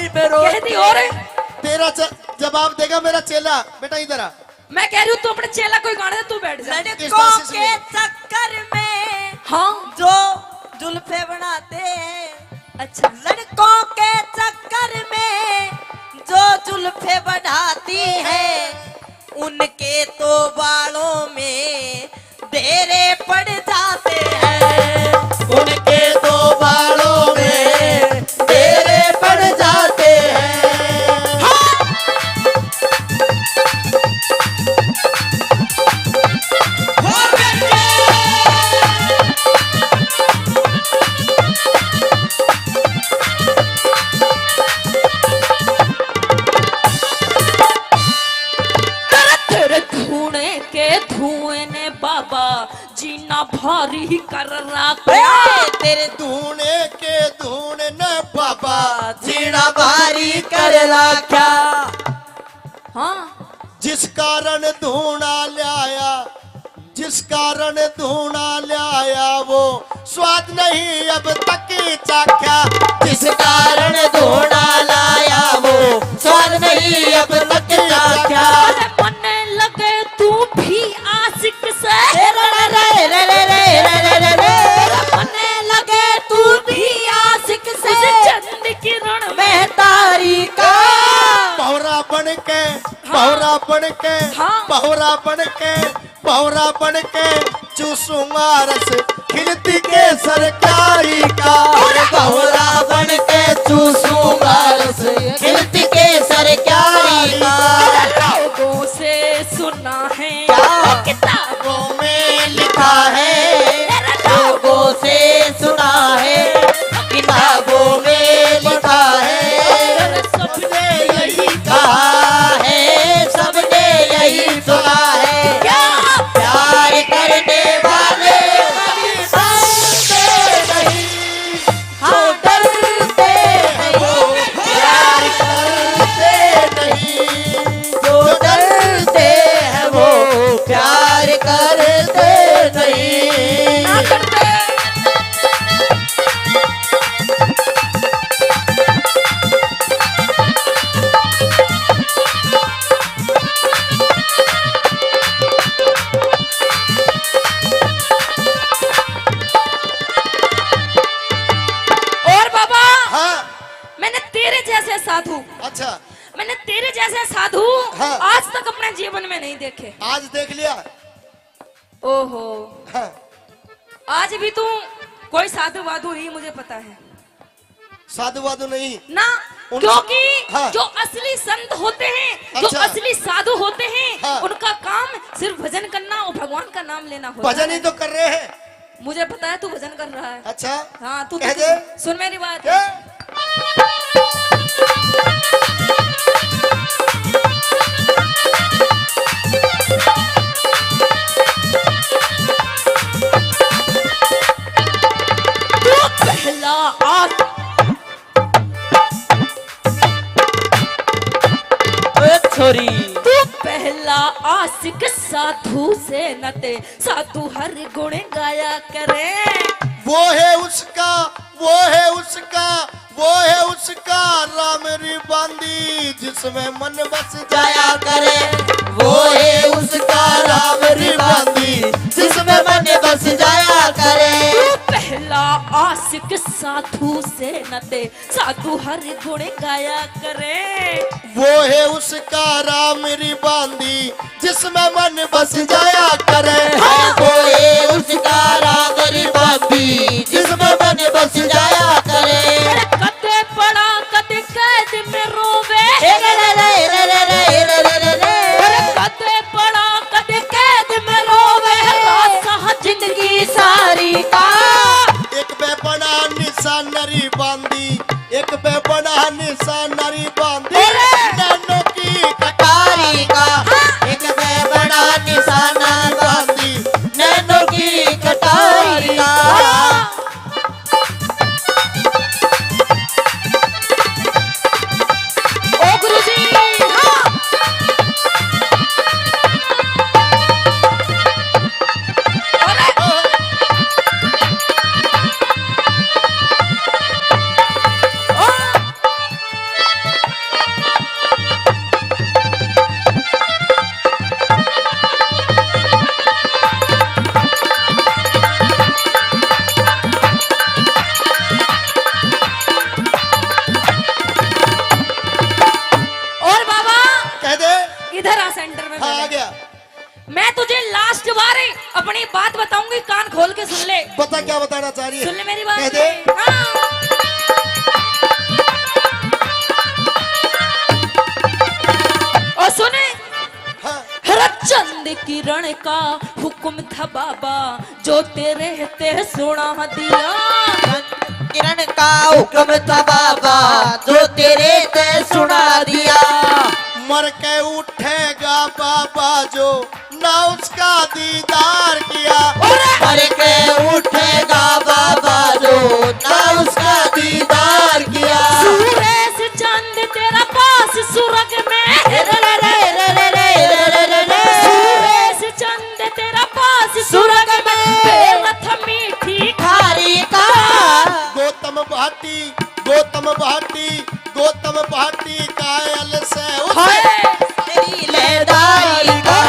कहती और तेरा जवाब देगा मेरा चेला। बेटा इधर आ। मैं कह रही हूँ तू अपने चेला कोई गाने दे, तू बैठ जा। लड़कों के चक्कर में हाँ जो जुल्फे बनाते हैं, अच्छा लड़कों के चक्कर में जो जुल्फे बढ़ाती है, उनके तो बालों में डेरे पड़ जाते हैं, उनके तो बालों में डेरे पड़ जाते हैं। धुएं ने बाबा जीना भारी कर रखा। तेरे धूने के धूने ने बाबा जीना भारी कर रखा। हाँ जिस कारण धूना लाया, जिस कारण धूना लाया वो स्वाद नहीं अब तक चाखा। जिस कारण धूना लाया वो स्वाद नहीं अब तक चाखा। मन लगे तू भी आशिक से, मन लगे तू भी आशिक से, चंद किरण में तारी का बहुरा बन के, बहुरा बन के, हाँ। बहुरा बन के, बहुरा बन के चूसूंगा रस खिलती के सरकारी का। बहुरा बन के चूसूंगा रस खिलती के सरकारी का। लोगों से सुना है किताबों में लिखा है, लोगों से सुना है, किताबों में लिखा है, सबने यही कहा है, सबने यही सुना है। प्यार करने वाले कभी डरते नहीं, हाँ डरते हैं वो प्यार करते नहीं, जो डरते हैं वो प्यार करते नहीं। ना करते। और बाबा हाँ। मैंने तेरे जैसे साधु, अच्छा मैंने तेरे जैसे साधु हाँ। आज तक अपने जीवन में नहीं देखे। आज देख लिया। ओहो हाँ। आज भी तू कोई साधु वाधु ही, मुझे पता है साधु वाधु नहीं ना, क्योंकि हाँ। जो असली संत होते हैं, अच्छा। जो असली साधु होते हैं, हाँ। उनका काम सिर्फ भजन करना और भगवान का नाम लेना होता भजन है। ही तो कर रहे हैं। मुझे पता है तू भजन कर रहा है। अच्छा हाँ तू कह तो दे। सुन मेरी बात। क्या? तू पहला छोरी तू पहला आशिक साधु से नते, साधु हर गुण गाया करे। वो है उसका, वो है उसका, वो है उसका राम री बांदी जिसमें मन बस जाया करे। वो है उसका राम री बांदी जिसमें मन बस जाया करे। तू पहला आशिक साधु से नते, साधु हर गुण गाया करे। वो है उसका राम री बांदी जिसमें मन बस जाया करे। वो है उसका राम री बांदी जिसमें मन बस जाया करे। कदे पड़ा कदे कैद में रोवे, कदे पड़ा कदे कैद में रोवे, रासा जिंदगी सारी का। एक बे बड़ा निशान नरी बांदी, एक बे बड़ा निशान नरी बांदी नैनों की कटारी का। एक में बड़ा निशाना बांधी नैनों की कटारी का। ओ गुरुजी हाँ। इधर आ सेंटर में। हाँ, आ गया। मैं तुझे लास्ट बार अपनी बात बताऊंगी, कान खोल के सुन ले। बता क्या बताना चाह रही है? सुन ले मेरी बात। कह दे। हाँ। और सुने, हाँ। चंद किरण का हुक्म था बाबा, जो तेरे ते सुना दिया। किरण का हुक्म था बाबा, जो तेरे ते सुना दिया। मर के उठेगा बाबा जो ना उसका दीदार किया। मर के उठेगा बाबा जो ना उसका दीदार किया। सूरज चांद तेरा पास सुरग में, सूरज चांद तेरा पास सुरग में, बेरथ मीठी खारी का। गौतम भाटी, गौतम भाटी, गौतम भाटी कायल से तेरी लेदारी का।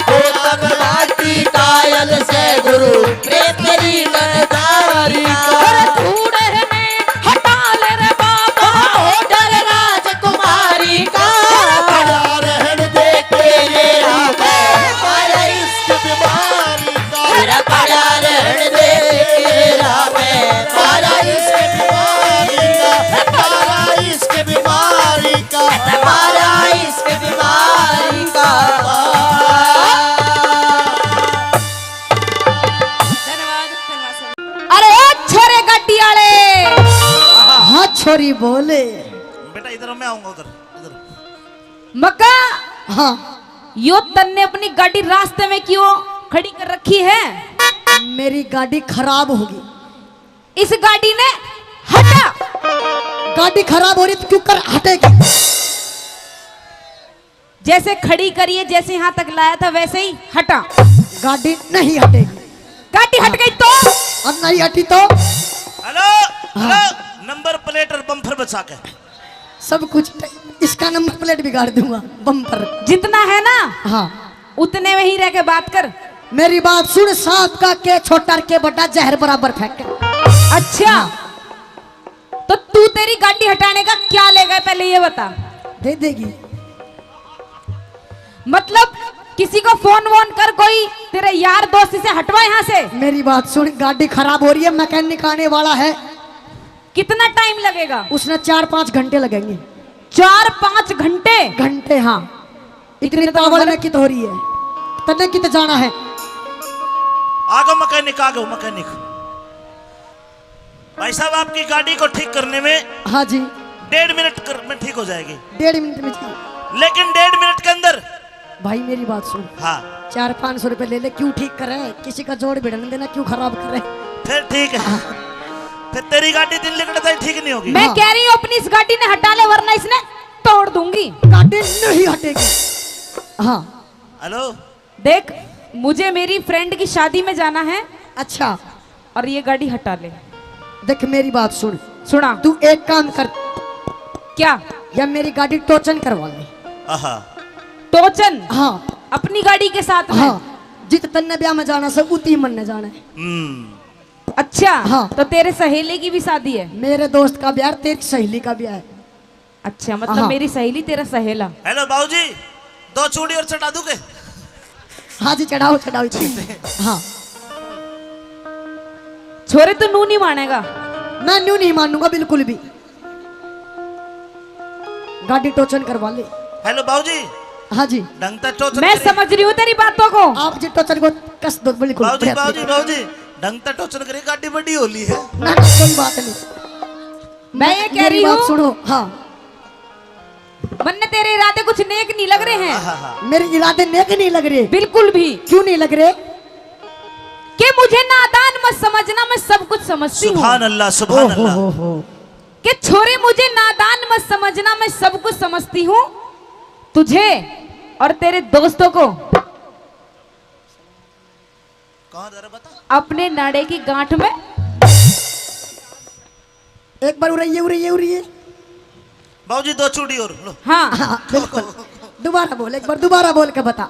गौतम भाटी कायल से गुरु प्रेम तेरी लेदारी का। धूड़े में हटा ले रे बाबा, डर राजकुमारी का। बड़ा रहन दे के ये मैं मारा इश्क बीमारी का। तेरा बड़ा रहने दे तेरा मैं मारा इश्क बीमारी का, मारा इश्क बीमारी का। मारा इसके बीमारी का। धन्यवाद धन्यवाद। अरे ओ छोरे गड्डी वाले, हाँ छोरी बोले। बेटा इधर मैं आऊंगा, उधर इधर। मक्का, हाँ यो तन्ने अपनी गाड़ी रास्ते में क्यों खड़ी कर रखी है? मेरी गाड़ी खराब होगी। इस गाड़ी ने हटा। गाड़ी खराब हो रही तो क्यों कर हटेगी? जैसे खड़ी करिए, जैसे यहाँ तक लाया था वैसे ही हटा। गाड़ी नहीं हटेगी। गाड़ी हट गई तो? और नहीं हटी तो हेलो हेलो, नंबर प्लेट और बम्पर बचा के। सब कुछ इसका नंबर प्लेट बिगाड़ दूंगा, बम्पर। जितना है ना हाँ उतने में ही रह के बात कर। मेरी बात सुन, सांप का के छोटा के बटा जहर बराबर फेंक। अच्छा, तो तू तेरी गाड़ी हटाने का क्या लेगा पहले ये बता। दे देगी। मतलब किसी को फोन वोन कर, कोई तेरे यार दोस्त से हटवा यहाँ से। मेरी बात सुन, गाड़ी खराब हो रही है, मैकेनिक आने वाला है। कितना टाइम लगेगा? उसने 4-5 घंटे लगेंगे। 4-5 घंटे? घंटे हाँ। इतनी तावड़ में कित हो रही है, तने कित जाना है। आगो मैकेनिक, आगो मैकेनिक। भाई साहब, आपकी गाड़ी को ठीक करने में हाँ जी 1.5 मिनट में ठीक हो जाएगी। 1.5 मिनट में जी। लेकिन 1.5 मिनट के अंदर। भाई मेरी बात सुन, हाँ 400-500 रुपए ले ले, क्यों ठीक करे? किसी का जोड़ भिड़ने देना, क्यों खराब करे? फिर ठीक है। फिर तेरी गाड़ी दिन लिखने ठीक नहीं होगी। मैं कह रही हूँ अपनी इस गाड़ी ने हटा ले, वरना इसने तोड़ दूंगी। गाड़ी नहीं हटेगी। हाँ हेलो, देख, मुझे मेरी फ्रेंड की शादी में जाना है अच्छा, और ये गाड़ी हटा ले। देख मेरी बात सुन, सुना। तू एक काम कर, क्या? या मेरी गाड़ी टोचन करवा ले। आहा, टोचन? हाँ अपनी गाड़ी के साथ में? हाँ, जित तन्ने ब्याह में जाना से उती मन ने जाना है। अच्छा हाँ। तो तेरे सहेली की भी शादी है? मेरे दोस्त का ब्याह, तेरी सहेली का ब्याह है। अच्छा, मतलब हाँ। मेरी सहेली तेरा सहेला। हेलो बाबूजी, 2 चूड़ी और चढ़ा दूंगे। हाँ जी, चढ़ाओ चढ़ाओ। हाँ छोरे तो नू नहीं मानेगा। मैं न्यू नहीं मानूंगा बिल्कुल भी। गाड़ी टोचन करवा ले। हेलो बाबूजी, हाँ जी, ढंग तक टोचन मैं करी। समझ रही हूँ तेरी बातों को। आप जी टोचन को कस दो बिल्कुल। बाबूजी बाबूजी बाबूजी, ढंग तक टोचन करी, गाड़ी बड़ी होली है। ना ना, कोई बात नहीं। मैं ये कह मेरी रही बात हूँ, सुनो। हाँ, मन ने तेरे इरादे कुछ नेक नहीं लग रहे हैं। आहा, मेरे इरादे नेक नहीं लग रहे। बिल्कुल भी। क्यों नहीं लग रहे? कि मुझे नादान मत समझना, मैं सब कुछ समझती हूँ। सुभान अल्लाह, सुभान अल्लाह। हो। कि छोरे मुझे नादान मत समझना, मैं सब कुछ समझती हूँ। तुझे और तेरे दोस्तों को कहाँ जरा बता। अपने नाड़े की गांठ में। एक बार उड़िए। बाबूजी 2 चूड़ी और लो। हाँ, हाँ बिल्कुल। दोबारा बोल, एक बार दोबारा बोल के बता।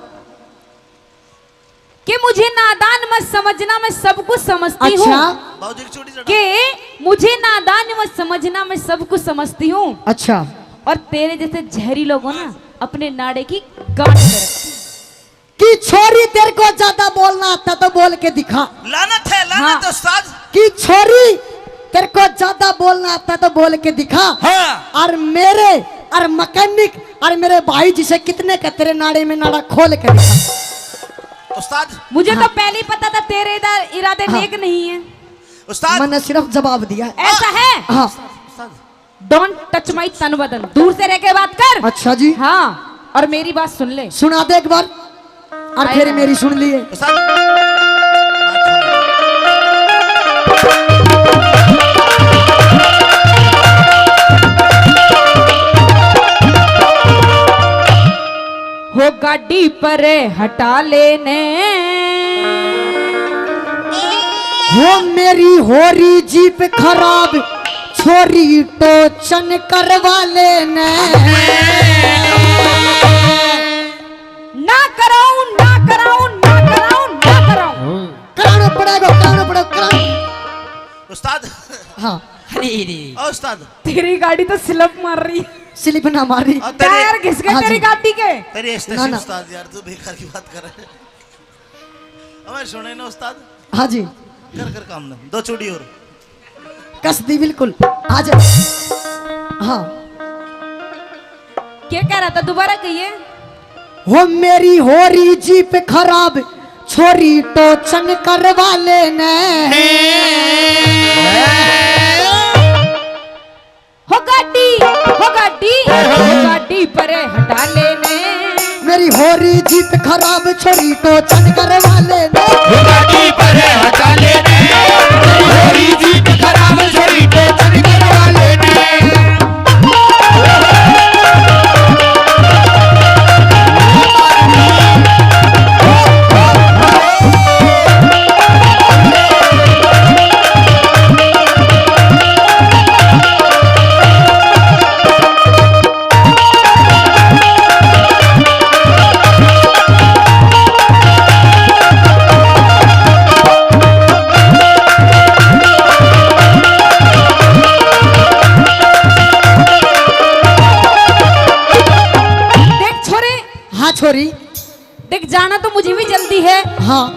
कि मुझे नादान मत समझना, मैं सब कुछ समझती हूँ। अच्छा बाबूजी की चूड़ी चढ़ा। कि मुझे नादान मत समझना, मैं सब कुछ समझती हूँ। अच्छा। और तेरे जैसे जहरी लोग हो ना, अपने नाड़े की गांठ में रखती। कि छोरी तेरे को ज्यादा बोलना आता तो बोल के दिखा। लानत है, लानत है उस्ताद। कि छोरी तेरे को ज्यादा बोलना आता तो बोल के दिखा। हाँ। और मेरे और मैकेनिक और मेरे भाई जिसे कितने का तेरे नाड़े में नाड़ा खोल के दिखा। उस्ताद मुझे तो पहले ही पता था तेरे इरादे नेक नहीं है। उस्ताद मैंने सिर्फ जवाब दिया। ऐसा है? हाँ। डोंट टच माई तन बदन, दूर से रह के बात कर। अच्छा जी। हाँ, और मेरी बात सुन ले। सुना दे एक बार और फिर मेरी सुन लिए। हो गाड़ी पर हटा लेने, वो मेरी होरी जीप खराब छोरी टोचन करवा लेने। ना कराऊं ना कराऊं ना कराऊं ना कराऊं। कराना पड़ेगा, कराना पड़ेगा, कराना। उस्ताद हाँ। ओ उस्ताद, तेरी गाड़ी तो स्लिप मार रही है। स्लिप ना मारी। और टायर घिस गए हाँ तेरी जी। गाड़ी के। तेरी ना, स्टेशन ना। उस्ताद यार, तू बेकार की बात कर रहा है। हमें सुने ना उस्ताद, हाँ जी। कर कर काम ना, 2 चूड़ी और कस दी बिल्कुल। आ जा। हाँ। क्या कह रहा था, दोबारा कहिए। वो मेरी होरी जीप खराब छोरी टोचन करवा लेने। हो गाड़ी पर हटा लेने। मेरी होरी जीप खराब छोरी टोचन करवा लेने। गाड़ी पर हटा लेने, होरी जीप खराब छोरी टोचन करवा लेने। छोरी। देख, जाना तो मुझे भी जल्दी है, हाँ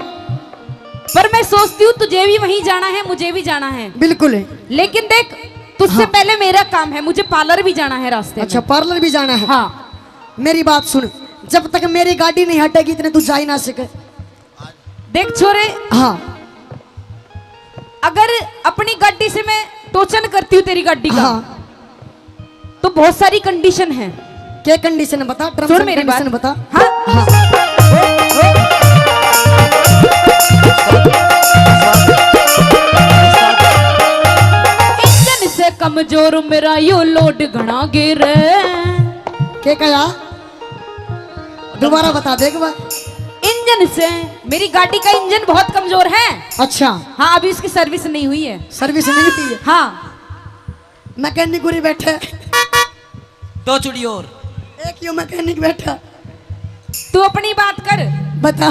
पर मैं सोचती हूँ तुझे भी वहीं जाना है, मुझे भी जाना है। बिल्कुल है। लेकिन देख, तुझसे हाँ। पहले मेरा काम है, मुझे पार्लर भी जाना है रास्ते अच्छा, में। पार्लर भी जाना है। हाँ। मेरी बात सुन, जब तक मेरी गाड़ी नहीं हटेगी इतने तू जा ही ना सके। देख छोरे, हाँ अगर अपनी गाड़ी से मैं टोचन करती हूँ तेरी गाड़ी का, हाँ। तो बहुत सारी कंडीशन है। क्या कंडीशन बता, टर्म्स सुन एंड मेरी बात। कंडीशन बता। हाँ। इंजन से कमजोर मेरा यो लोड घना गिर। क्या कहा, दोबारा बता दे एक बार। इंजन से मेरी गाड़ी का इंजन बहुत कमजोर है। अच्छा, हाँ, अभी इसकी सर्विस नहीं हुई है। सर्विस नहीं होती है। हाँ, मैकेनिक गुरी बैठे, 2 चूड़ी और। एक यो मैकेनिक बैठा। तू अपनी बात कर। बता।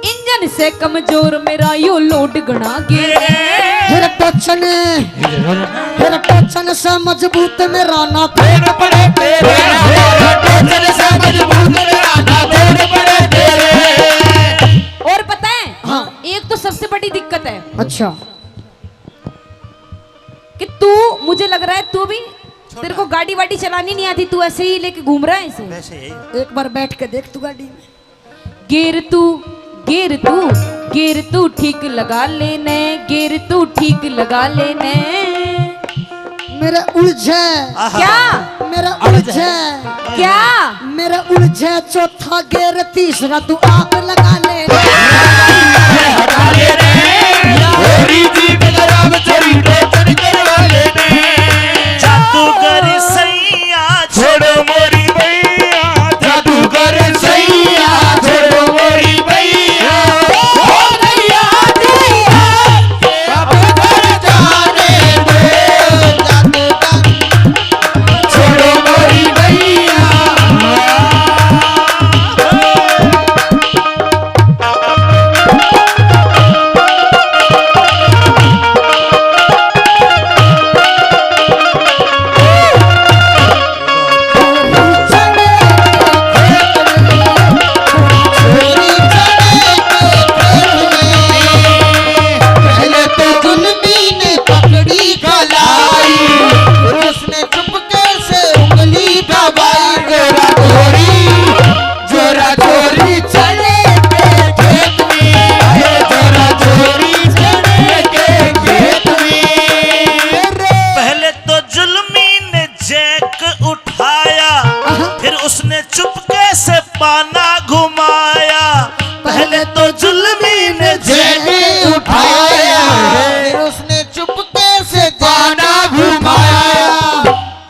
इंजन से कमजोर मेरा यो लोड घना गिर। फिर टोचन से मजबूत मेरा ना तेरे पड़े तेरे, टोचन से मजबूत मेरा ना तेरे पड़े तेरे। और पता है, हाँ। एक तो सबसे बड़ी दिक्कत है अच्छा, कि तू, मुझे लग रहा है तू भी, तेरे को गाड़ी वाड़ी चलानी नहीं आती, तू ऐसे ही लेके घूम रहा है ऐसे। वैसे यही एक बार बैठ के देख तू गाड़ी में। गिर तू ठीक लगा लेने, गिर तू ठीक लगा लेने। मेरे उलझे, क्या मेरा उलझे, क्या मेरा उलझे चौथा गेर तीसरा तू आप लगा ले। हटा ले रे, होरी जीप खराब छोरी टोचन करवा लेने। जादूगर सैया छोड़ो मोरी भैया, जादूगर सैया छोड़ो मोरी भैया। हो गया दैया, अब घर जाने दो, जादूगर छोड़ो मोरी भैया।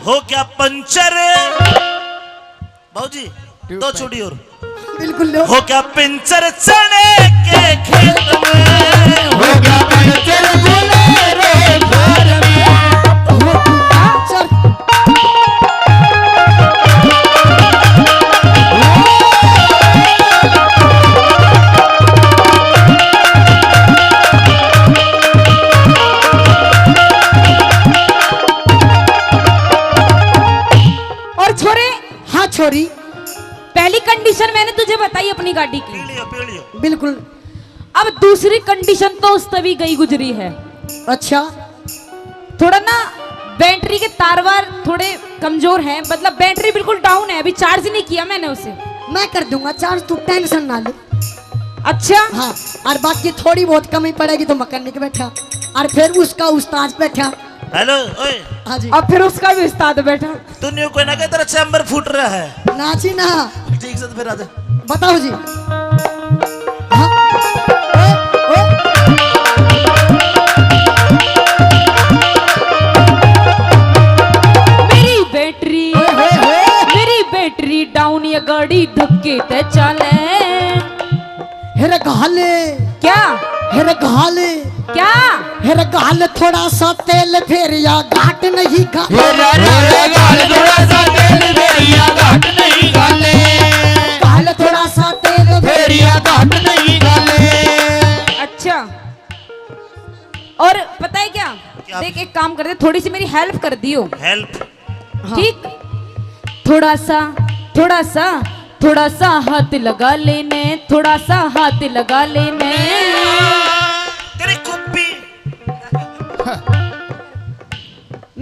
हो क्या पंचर भाऊजी दो छोड़ी और बिल्कुल लो। हो क्या पंचर चने के खेत में हो गया पंचर बुलेरो घर में चल और छोरे, हाँ छोरी पहली कंडीशन मैंने तुझे बताई अपनी गाड़ी की। पीलियो बिल्कुल। अब दूसरी कंडीशन तो उस तभी गई गुजरी है। अच्छा थोड़ा ना बैटरी के तारवार थोड़े कमजोर हैं, मतलब बैटरी बिल्कुल डाउन है, अभी चार्ज नहीं किया मैंने उसे। मैं कर दूंगा चार्ज, तू टेंशन ना ले। अच्छा हाँ और बाकी थोड़ी बहुत कमी पड़ेगी तो मैकेनिक बैठा और फिर उसका उस्ताद बैठा। हेलो ओए हाँ जी। अब फिर उसका भी उस्ताद बैठा। तूने कोई ना कहे तेरा चैम्बर फूट रहा है नाची ना। ठीक से तो फिर आजा बताओ जी। हाँ? ओ, ओ, मेरी बैटरी ओए, ओए, ओए। मेरी बैटरी डाउन, ये गाड़ी धक्के ते चले। हेरे घाले क्या हेरे घाले क्या हेरे घाले थोड़ा सा तेल फेर या घाट नहीं घाट। मेरा रे गाल थोड़ा सा तेल फेरिया घाट नहीं गाले घाले थोड़ा सा तेल फेर फेरिया घाट नहीं गाले अच्छा। और पता है क्या, क्या? देख एक काम करते, थोड़ी सी मेरी हेल्प कर दियो। हेल्प ठीक, थोड़ा सा थोड़ा सा हाथ लगा लेने, थोड़ा सा हाथ लगा लेने। तेरी कुप्पी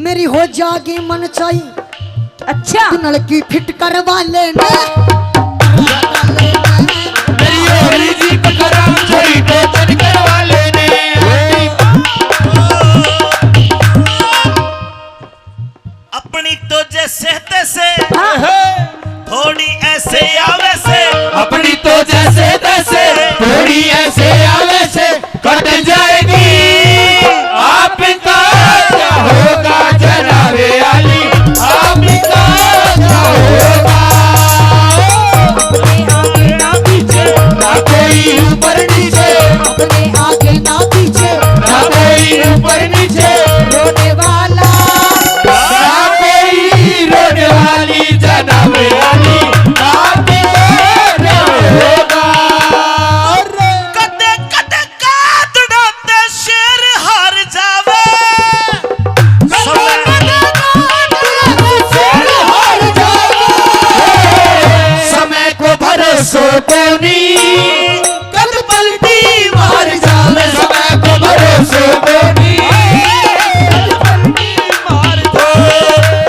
मेरी हो जागी मन चाही अच्छा तू नलकी फिट करवा लेना। मेरी होली जी पकड़ा छोरी टोचन करवा लेने अपनी तो जैसे तैसे हाँ। थोड़ी ऐसे या वैसे अपनी तो जैसे तैसे थोड़ी ऐसे या वैसे कट जाएगी आपका क्या होगा जनाबे अली आपका क्या होगा अपने आगे ना पीछे, ना कोई ऊपर नीचे अपने आगे ना पीछे, ना कोई ऊपर नीचे रोने वाला ना कोई रोने वाली जनाबे अली आपका क्या होगा कदे कदे काट डाते शेर हार जावे समय को भरोसो कोनी कद पलटी मार जावे समय को भरोसो कोनी मार दो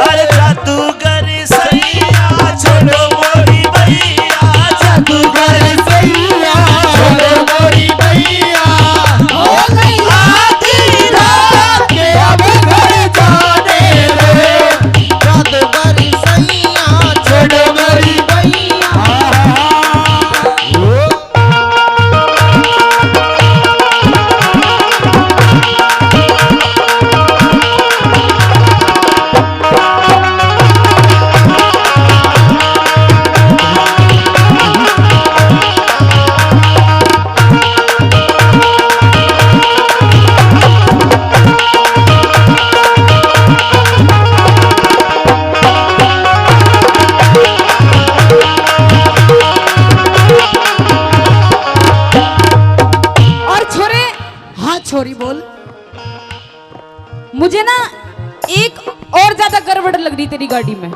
अरे जादूगर सैया छोड़ो मोरी भैया जादूगर सैया छोड़ो मोरी भैया हो गई आधी रात के अब घर जाने रे जादूगर सैया छोड़ो मोरी भैया और छोरे, हाँ छोरी बोल। मुझे ना एक और ज्यादा गड़बड़ लग रही तेरी गाड़ी में।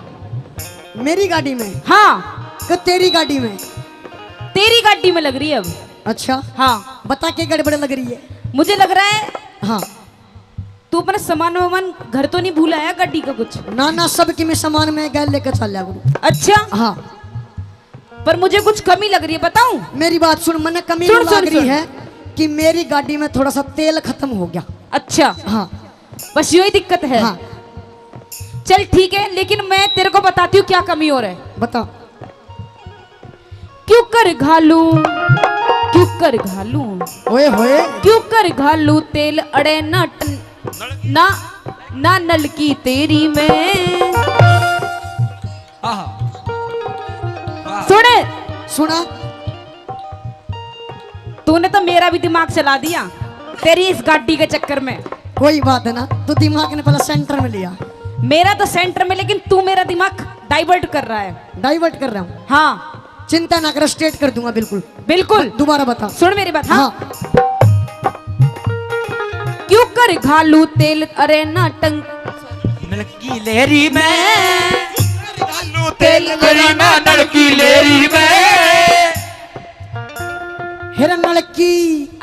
मेरी गाड़ी में हाँ, कि तेरी गाड़ी में? तेरी गाड़ी में लग रही है अब। अच्छा हाँ, बता के गड़बड़ लग रही है। मुझे लग रहा है हाँ तू अपना सामान वामान घर तो नहीं भूला है गाड़ी का कुछ। ना ना सब की मैं सामान में गैल लेकर चल लिया गुरु। अच्छा, हाँ पर मुझे कुछ कमी लग रही है, बताऊं? मेरी बात सुन, मैंने कमी सुन, लग सुन, रही सुन। है कि मेरी गाड़ी में थोड़ा सा तेल खत्म हो गया। अच्छा, हाँ बस यही दिक्कत है। हाँ चल ठीक है, लेकिन मैं तेरे को बताती हूँ क्या कमी और है। बता। क्यों कर घालू, क्यों कर घालू, ओए होए क्यों कर घालू तेल अड़े ना ना नल की तेरी में। सुना। तूने तो मेरा भी दिमाग चला दिया तेरी इस गाड़ी के चक्कर में। कोई बात है ना, तो दिमाग ने पहले सेंटर में लिया। मेरा तो सेंटर में, लेकिन तू मेरा दिमाग डाइवर्ट कर रहा है। डाइवर्ट कर रहा हूँ। हाँ चिंता ना कर, स्ट्रेट कर दूंगा बिल्कुल। बिल्कुल। दोबारा बता। सुन मेरी बात। हाँ, हाँ क्यों कर घालू तेल अरे ना टंग नलकी लेरी में तेल तेरी में नलकी लेरी में हिरन लड़की,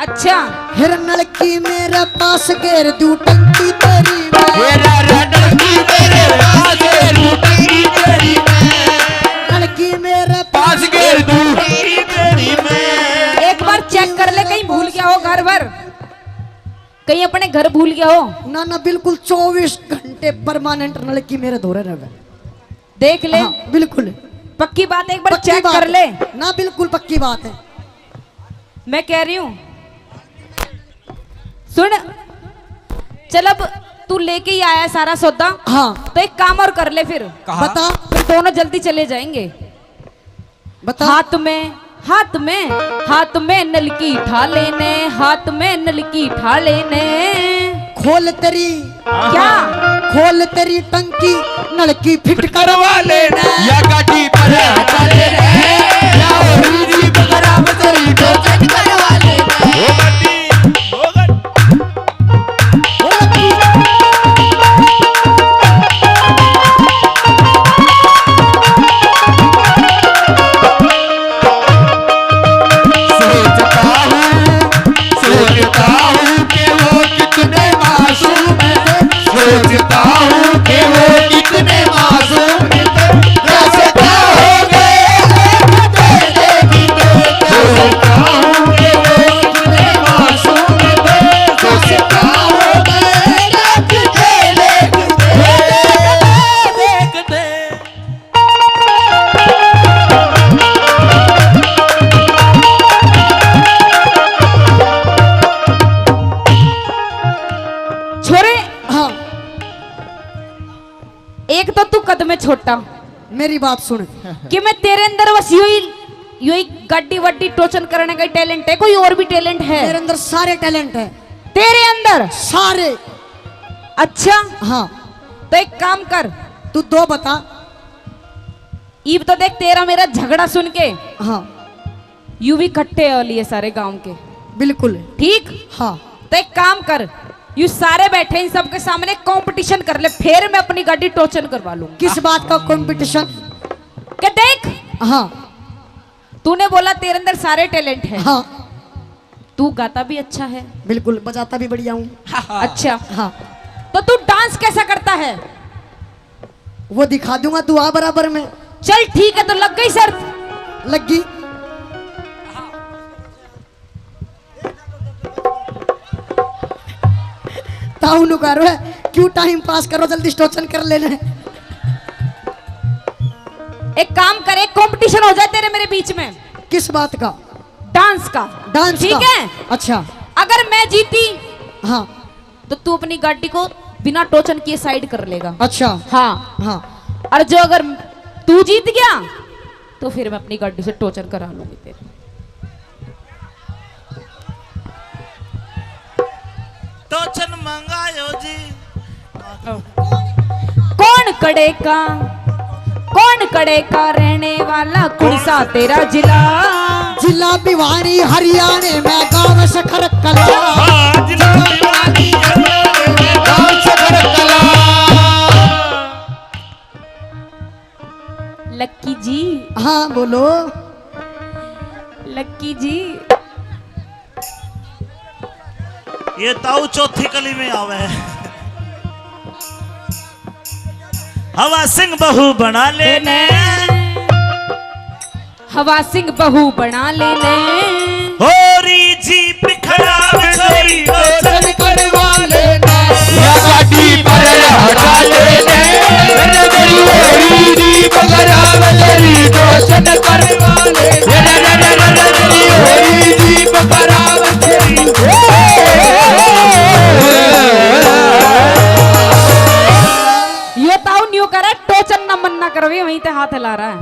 अच्छा हिरन लड़की मेरे पास घेर दू टंकी तेरी में। मेरा नलकी मेरे पास लूटी तेरी में लड़की मेरे पास घेर दू तेरी में। एक बार चेक कर ले, कहीं भूल गया हो घर भर, कहीं अपने घर भूल गया हो। ना ना बिल्कुल 24 घंटे परमानेंट लड़की मेरे धोरे रहे। देख ले। हाँ, बिल्कुल पक्की बात है, एक बार पक्की चेक बात कर ले। है। ना बिल्कुल पक्की बात है। मैं कह रही हूँ सुन, चल अब तू लेके ही आया है सारा सौदा। हाँ तो एक काम और कर ले फिर। बता फिर दोनों जल्दी चले जाएंगे। बता। हाथ में हाथ में हाथ में नलकी ठा लेने, हाथ में नलकी ठा लेने। खोल तेरी, क्या खोल तेरी टंकी नलकी फिट कर। करवा लेना या गाड़ी पर हटा लेना या होरी जी बगरा में तेरी टोचन करवा लेना। ओ गाड़ी ओ गाड़ी सोचता हूँ कि वो कितने मासूम है, सोचता हूँ कि वो कितने मासूम है। रसता हो गए सोचता हूँ कि वो कितने मासूम है, सोचता हो गए देखते। छोरे, हाँ एक तो तू कद में छोटा मेरी बात सुन। कि मैं तेरे अंदर बस यही गड्डी वड्डी टोचन करने का टैलेंट है, कोई और भी टैलेंट है मेरे अंदर सारे टैलेंट है, तेरे अंदर? सारे। अच्छा हाँ तो एक काम कर, तू दो बता। ईब तो देख तेरा मेरा झगड़ा सुन के हाँ यू भी इकट्ठे हो लिए सारे गांव के, बिल्कुल। ठीक? हाँ तो एक काम कर, यू सारे बैठे इन सबके सामने कंपटीशन कर ले, फिर मैं अपनी गाड़ी टोचन करवा लूंगा। किस बात का कंपटीशन? क्या देख, हाँ तूने बोला तेरे अंदर सारे टैलेंट है, हाँ तू गाता भी अच्छा है, बिल्कुल, बजाता भी बढ़िया हूँ। अच्छा हाँ तो तू डांस कैसा करता है? वो दिखा दूंगा, तू आ बराबर में। चल ठीक है, तो लग गई शर्त। लगी। ताऊ करो है, क्यों टाइम पास करो, जल्दी स्टोचन कर लेना। एक काम करे, कंपटीशन हो जाए तेरे मेरे बीच में। किस बात का? डांस का। डांस ठीक का? है। अच्छा अगर मैं जीती हाँ तो तू अपनी गाड़ी को बिना टोचन किए साइड कर लेगा। अच्छा हाँ हाँ और जो अगर तू जीत गया तो फिर मैं अपनी गाड़ी से टोचन करा लूंगी तेरे। टोचन मंगायो जी। कौन कड़े का रहने वाला कुड़सा तेरा जिला? जिला भिवानी हरियाणा में, गाँव सखर कला। गाँव सखर कला। लक्की जी, हाँ बोलो। लक्की जी, ये ताऊ चौथी कली में आवे है। हवा सिंह बहू बना लेने, हवा सिंह बहू बना लेने। होरी जी बिखरा छोरी टोचन करवा लेना या गाड़ी पर हटा लेना मेरी होरी जी बगरा में तेरी टोचन करवा लेना मेरी होरी जी बगरा में तेरी। ये ताऊ न्यू करे, टोचन न मन ना करवे, वहीं ते हाथ हिला रहा है।